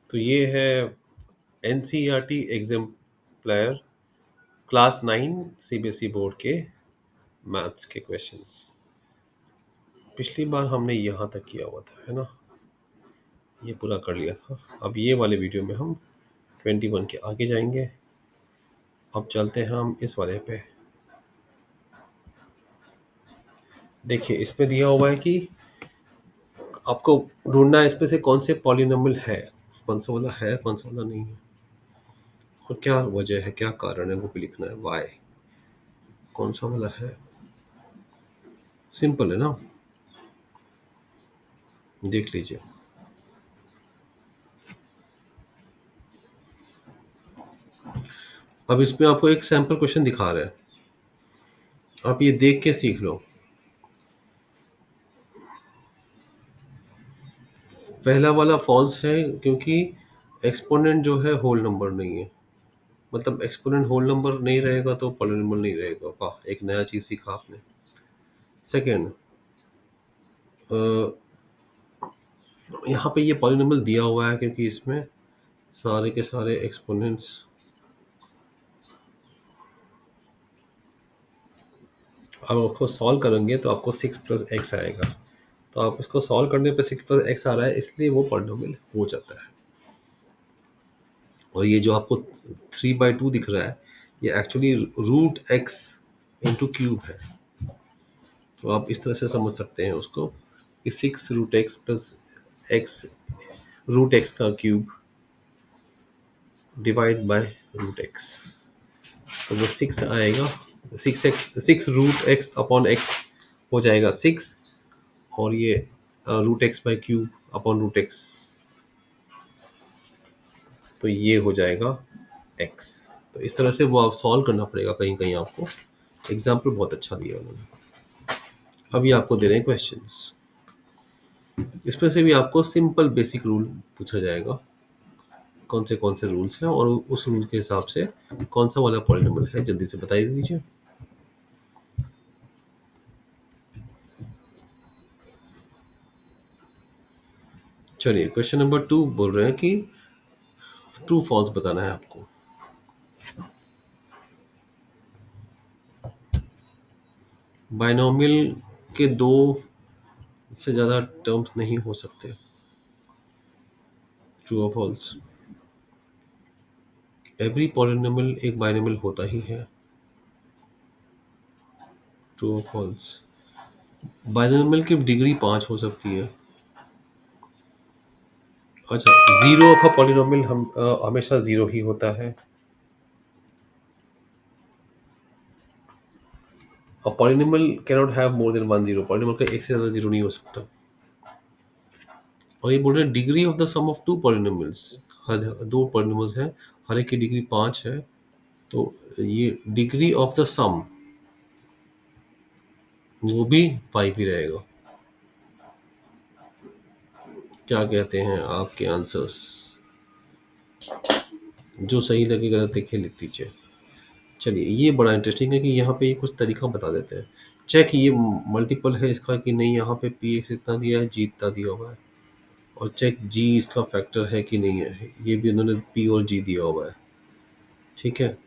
तो ये है NCERT exemplar class 9 CBSE board के मैथ्स के क्वेश्चंस। पिछली बार हमने यहाँ तक किया हुआ था, है ना, ये पूरा कर लिया था। अब ये वाले वीडियो में हम 21 के आगे जाएंगे। अब चलते हैं हम इस वाले पे। देखिए इसमें दिया हुआ है कि आपको ढूंढना है इसमें से कौन से पॉलिनोमियल है, कौन सा वाला है कौन सा वाला नहीं है, और क्या वजह है, क्या कारण है, वो भी लिखना है। वाई कौन सा वाला है, सिंपल है ना, देख लीजिए। अब इसमें आपको एक सैंपल क्वेश्चन दिखा रहा है, आप ये देख के सीख लो। पहला वाला फॉल्स है क्योंकि एक्सपोनेंट जो है होल नंबर नहीं है, मतलब एक्सपोनेंट होल नंबर नहीं रहेगा तो पॉलिनोमियल नहीं रहेगा। वाह, एक नया चीज सीखा आपने। सेकेंड, यहाँ पे ये पॉलिनोमियल दिया हुआ है क्योंकि इसमें सारे के सारे एक्सपोनेंट्स, अब आपको सॉल्व करेंगे तो आपको 6 + x आएगा। तो आप इसको सॉल्व करने पे 6 + x आ रहा है, इसलिए वो पॉलिनोमियल हो जाता है। और ये जो आपको 3/2 दिख रहा है, ये एक्चुअली √x×³ है। तो आप इस तरह से समझ सकते हैं उसको कि 6 √x + x √x का क्यूब डिवाइड बाय √x, तो वो 6 आएगा। 6 √x/x हो जाएगा 6, और ये √x/³ तो ये हो जाएगा x। तो इस तरह से वो आप सॉल्व करना पड़ेगा, कहीं कहीं आपको एग्जाम्पल बहुत अच्छा दिया उन्होंने। अब ये आपको दे रहे हैं क्वेश्चंस, इसमें से भी आपको सिंपल बेसिक रूल पूछा जाएगा, कौन से रूल्स हैं और उस रूल के हिसाब से कौन सा वाला पॉलिनोमियल है, जल्दी से बताइए दीजिए। चलिए क्वेश्चन नंबर 2 बोल रहे हैं कि ट्रू फॉल्स बताना है आपको। बाइनोमियल के दो से ज्यादा टर्म्स नहीं हो सकते, ट्रू और फॉल्स। एवरी पॉलिनोमियल एक बाइनोमियल होता ही है, ट्रू और फॉल्स। बाइनोमियल की डिग्री 5 हो सकती है। अच्छा, जीरो ऑफ अ पॉलिनोमियल हम हमेशा जीरो ही होता है। A polynomial can not have more than one zero, polynomial का एक से ज्यादा जीरो नहीं हो सकता। और ये बोल रहे हैं degree of the sum of two polynomials, हर दो पॉलिनोमियल्स हैं, हर एक की डिग्री 5 है, तो ये डिग्री ऑफ द सम वो भी 5 ही रहेगा। क्या कहते हैं आपके आंसर्स, जो सही लगे गलत देखिए लिख दीजिए। चलिए ये बड़ा इंटरेस्टिंग है कि यहाँ पे ये कुछ तरीका बता देते हैं। चेक ये मल्टीपल है इसका कि नहीं, यहाँ पे पी एक्स इतना दिया है, जी इतना दिया हुआ है। और चेक जी इसका फैक्टर है कि नहीं है, ये भी उन्होंने पी और जी दिया हुआ है। ठीक है,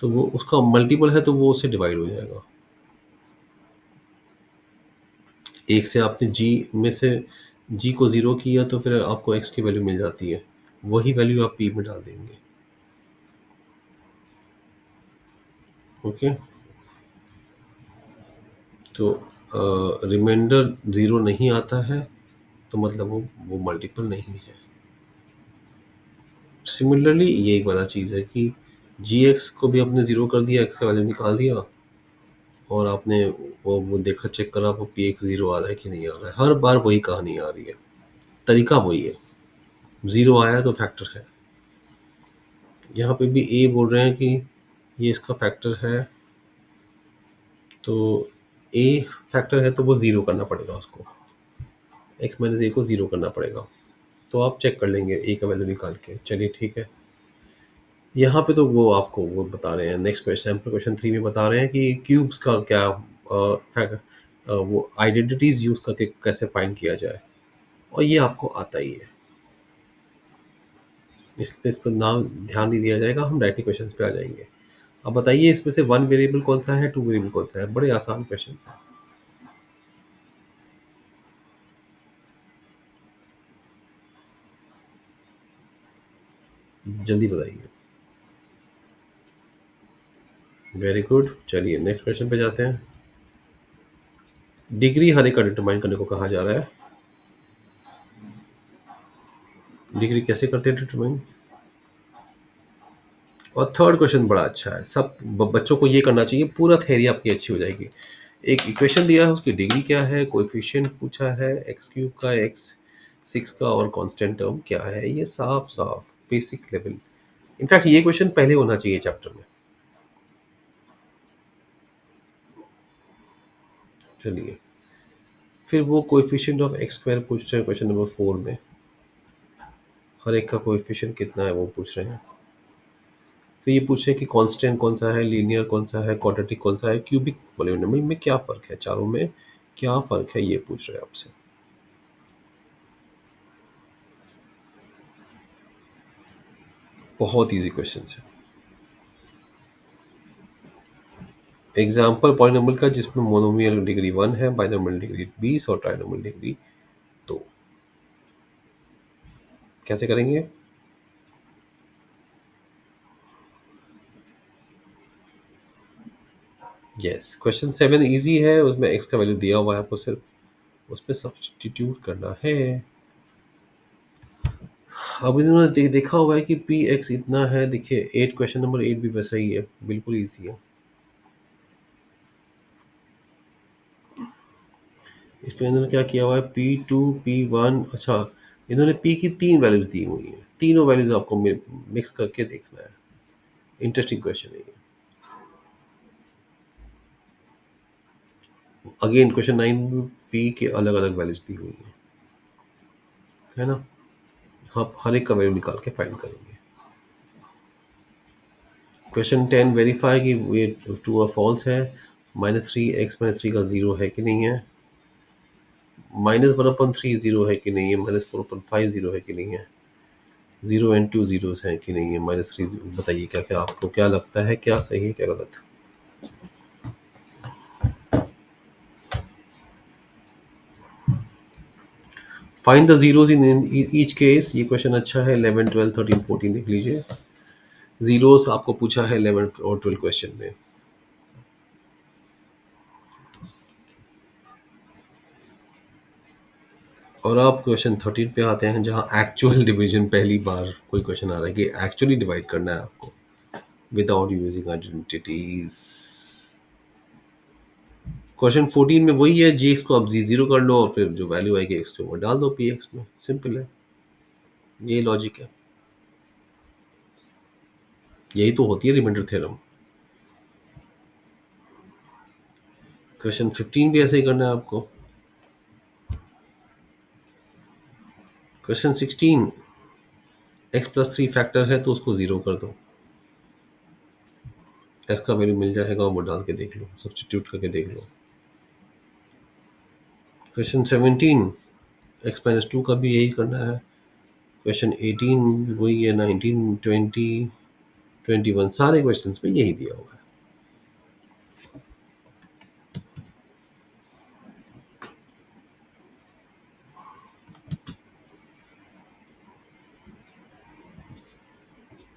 तो वो उसका मल्टीपल है तो वो उससे डिवाइड हो जाएगा। एक से आपने जी में से जी को ज़ीरो किया तो फिर आपको एक्स की वैल्यू मिल जाती है, वही वैल्यू आप पी में डाल देंगे। ओके, तो रिमाइंडर ज़ीरो नहीं आता है तो मतलब वो मल्टीपल नहीं है। सिमिलरली ये एक वाला चीज़ है कि जी एक्स को भी आपने ज़ीरो कर दिया, एक्स का वैल्यू निकाल दिया, और आपने वो देखा, चेक करा वो पी एक्स ज़ीरो आ रहा है कि नहीं आ रहा है। हर बार वही कहानी आ रही है, तरीका वही है, ज़ीरो आया तो फैक्टर है। यहाँ पे भी ए बोल रहे हैं कि ये इसका फैक्टर है, तो ए फैक्टर है तो वो ज़ीरो करना पड़ेगा उसको, एक्स माइनस ए को ज़ीरो करना पड़ेगा। तो आप चेक कर लेंगे ए का वैल्यू निकाल के। चलिए ठीक है, यहाँ पे तो वो आपको वो बता रहे हैं, नेक्स्ट क्वेश्चन क्वेश्चन 3 में बता रहे हैं कि क्यूब्स का क्या वो आइडेंटिटीज यूज करके कैसे फाइंड किया जाए, और ये आपको आता ही है। इसलिए इस पर ना ध्यान नहीं दिया जाएगा, हम डायरेक्टली क्वेश्चन पे आ जाएंगे। अब बताइए इसमें से वन वेरिएबल कौन सा है, टू वेरिएबल कौन सा है? बड़े आसान क्वेश्चन है, जल्दी बताइए। वेरी गुड, चलिए नेक्स्ट क्वेश्चन पे जाते हैं। डिग्री हर एक का डिटरमाइन करने को कहा जा रहा है। डिग्री कैसे करते हैं डिटरमाइन? और थर्ड क्वेश्चन बड़ा अच्छा है, सब बच्चों को ये करना चाहिए, पूरा थ्योरी आपकी अच्छी हो जाएगी। एक इक्वेशन दिया है, उसकी डिग्री क्या है, कोएफिशिएंट पूछा है, एक्स क्यूब का, एक्स सिक्स का, और कांस्टेंट टर्म क्या है, ये साफ साफ बेसिक लेवल। इनफैक्ट ये क्वेश्चन पहले होना चाहिए चैप्टर में। चलिए, फिर वो कोएफिशिएंट ऑफ एक्स स्क्वायर पूछ रहे हैं क्वेश्चन नंबर 4 में। हर एक का कोएफिशिएंट कितना है वो पूछ रहे हैं। फिर ये पूछ रहे हैं कि कांस्टेंट कौन सा है, लीनियर कौन सा है, क्वाड्रेटिक कौन सा है, क्यूबिक पॉलिनोमियल में क्या फ़र्क है, चारों में क्या फ़र्क है, ये पूछ रहे हैं आपसे। बहुत ईजी क्वेश्चन है। एग्जाम्पल पॉलिनोमियल का जिसमें मोनोमियल डिग्री 1 है, बाइनोमियल डिग्री 20 और ट्राइनोमियल डिग्री 2। कैसे करेंगे? यस, क्वेश्चन 7 इजी है, उसमें एक्स का वैल्यू दिया हुआ है, आपको सिर्फ उसमें सब्स्टिट्यूट करना है। अब इन्होंने देखा हुआ है कि पी एक्स इतना है, देखिए 8, क्वेश्चन नंबर 8 भी वैसा ही है, बिल्कुल इजी है। इसमें इन्होंने क्या किया हुआ है, P2 P1, अच्छा, इन्होंने P की 3 वैल्यूज दी हुई हैं, तीनों वैल्यूज आपको मिक्स करके देखना है। इंटरेस्टिंग क्वेश्चन है ये। अगेन क्वेश्चन 9 में P के अलग अलग वैल्यूज दी हुई हैं, है ना? आप हर एक का वैल्यू निकाल के फाइंड करेंगे। क्वेश्चन 10 वेरीफाई कि ये ट्रू और फॉल्स है। -3 x-3 का जीरो है कि नहीं है, -1/3 जीरो है कि नहीं है, -4/5 जीरो है कि नहीं है, 0 and 2 जीरोस हैं कि नहीं है, -3। बताइए क्या क्या आपको क्या लगता है, क्या सही है क्या गलत? Find the zeros in each case, ये क्वेश्चन अच्छा है। 11 12 13 14 लिख लीजिए। जीरोस आपको पूछा है 11 और 12 क्वेश्चन में। और आप क्वेश्चन 13 पे आते हैं, जहाँ एक्चुअल डिवीजन पहली बार कोई क्वेश्चन आ रहा है कि एक्चुअली डिवाइड करना है आपको विदाउट यूजिंग आइडेंटिटीज। क्वेश्चन 14 में वही है, जी एक्स को आप जी जीरो कर लो और फिर जो वैल्यू आएगी एक्स के वो डाल दो पी एक्स में, सिंपल है। यही लॉजिक है, यही तो होती है रिमाइंडर थ्योरम। क्वेश्चन 15 भी ऐसे ही करना है आपको। क्वेश्चन 16, x+3 फैक्टर है तो उसको ज़ीरो कर दो, एक्स का वैल्यू मिल जाएगा और वो डाल के देख लो, सब्स्टिट्यूट करके देख लो। क्वेश्चन 17, x-2 का भी यही करना है। क्वेश्चन 18 वही है, 19 20 21 सारे क्वेश्चंस में यही दिया हुआ है।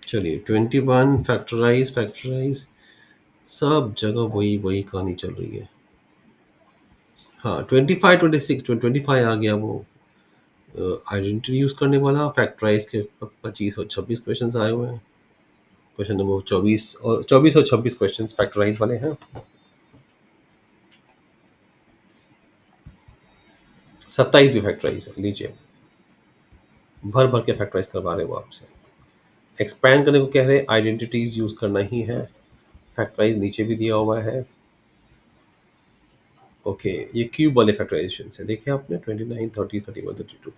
चलिए 21 फैक्टराइज फैक्टराइज, सब जगह वही वही कहानी चल रही है। हाँ, 25 26 25 आ गया वो आइडेंटिटी यूज करने वाला। फैक्टराइज के 25 और 26 क्वेश्चंस आए हुए हैं। क्वेश्चन नंबर 24 और 26 क्वेश्चंस फैक्टराइज वाले हैं। 27 भी फैक्टराइज है, लीजिए, भर भर के फैक्टराइज करवा रहे हैं वो आपसे। एक्सपैंड करने को कह रहे हैं, आइडेंटिटीज यूज करना ही है। फैक्टराइज नीचे भी दिया हुआ है। ओके, ये क्यूब वाले फैक्टराइजेशन से देखिए आपने 29 30 31 32।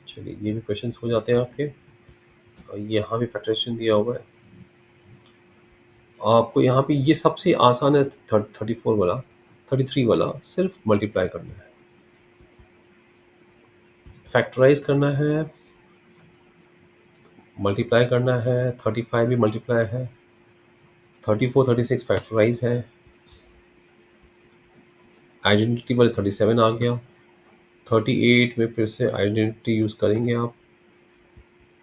चलिए, ये भी क्वेश्चन हो जाते हैं आपके। और यहाँ भी फैक्टराइजेशन दिया हुआ है आपको। यहाँ पे ये सबसे आसान है, 34 वाला, 33 वाला, सिर्फ मल्टीप्लाई करना है। फैक्टराइज करना है, मल्टीप्लाई करना है, 35 भी मल्टीप्लाई है, 34 36 फैक्टराइज है, आइडेंटिटी वाले 37 आ गया, 38 में फिर से आइडेंटिटी यूज़ करेंगे आप,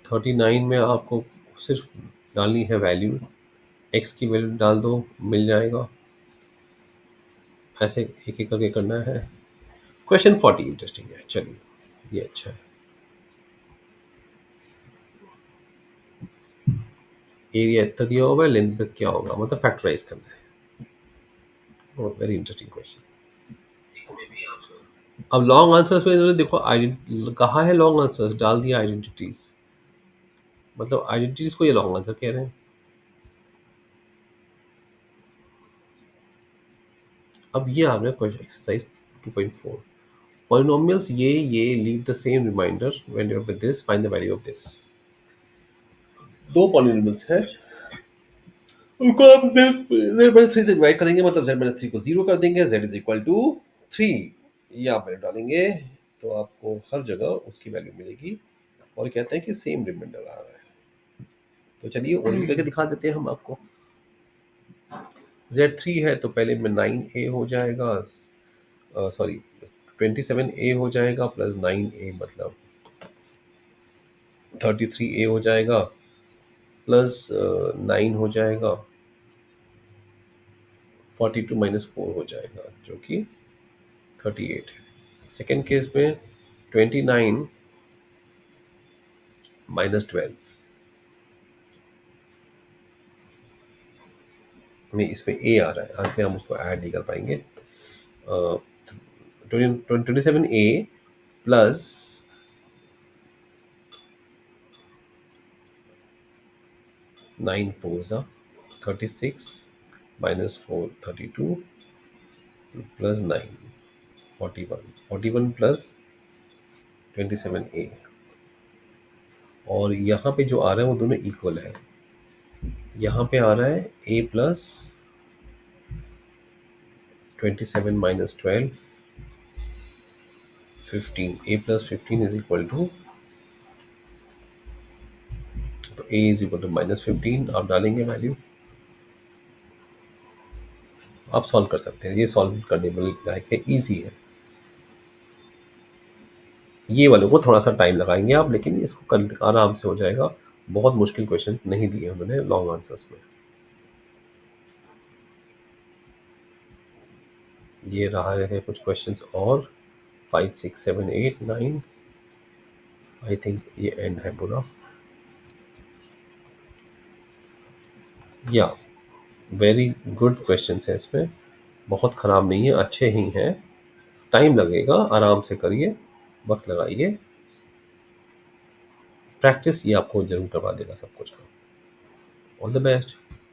39 में आपको सिर्फ डालनी है वैल्यू, एक्स की वैल्यू डाल दो, मिल जाएगा। ऐसे एक एक करके करना है। क्वेश्चन 40 इंटरेस्टिंग है, चलिए ये अच्छा है। एरिया इतना दिया होगा, लेंथ पे क्या होगा, मतलब फैक्टराइज करना है। Very interesting question. अब लॉन्ग आंसर्स में इन्होंने देखो कहा है लॉन्ग आंसर्स, डाल दिया आइडेंटिटीज, मतलब आइडेंटिटीज को ये लॉन्ग आंसर कह रहे हैं। अब ये आ गया क्वेश्चन एक्सरसाइज 2.4, पॉलिनोमियल्स ये leave the same remainder when you are with this, find the value of this. दो पॉलिनोमियल्स है, उनको आप z-3 से डिवाइड करेंगे, मतलब z-3 को 0 कर देंगे, z इज इक्वल टू 3, ये आप वैल्यू डालेंगे तो आपको हर जगह उसकी वैल्यू मिलेगी, और कहते हैं कि सेम रिमाइंडर आ रहा है। तो चलिए और भी करके दिखा देते हैं हम आपको। z3 है तो पहले में 9a हो जाएगा, सॉरी 27a हो जाएगा प्लस 9a, मतलब 33a हो जाएगा, प्लस 9 हो जाएगा, 42 माइनस 4 हो जाएगा जो कि 38 है। सेकेंड केस में 29 माइनस 12 में इसमें a आ रहा है, आज में हम उसको ऐड नहीं कर पाएंगे। 27a plus 9 4 36 minus 4 32 plus 9 41 plus 27a, और यहाँ पे जो आ रहा है वो दोनों इक्वल है। यहाँ पे आ रहा है a plus 27 minus 12 15, a plus 15 is equal to, तो a is equal to minus 15 आप डालेंगे वैल्यू, आप सॉल्व कर सकते हैं, ये सॉल्व करने में लायक है, ईजी है। ये वाले को थोड़ा सा टाइम लगाएंगे आप, लेकिन इसको कल आराम से हो जाएगा, बहुत मुश्किल क्वेश्चंस नहीं दिए उन्होंने लॉन्ग आंसर्स में। ये रहा है कुछ क्वेश्चंस और 5 6 7 8 9, आई थिंक ये एंड है पूरा। या वेरी गुड क्वेश्चंस है इसमें, बहुत ख़राब नहीं है, अच्छे ही हैं। टाइम लगेगा, आराम से करिए, वक्त लगाइए, प्रैक्टिस ये आपको जरूर करवा देगा सब कुछ का। All the best.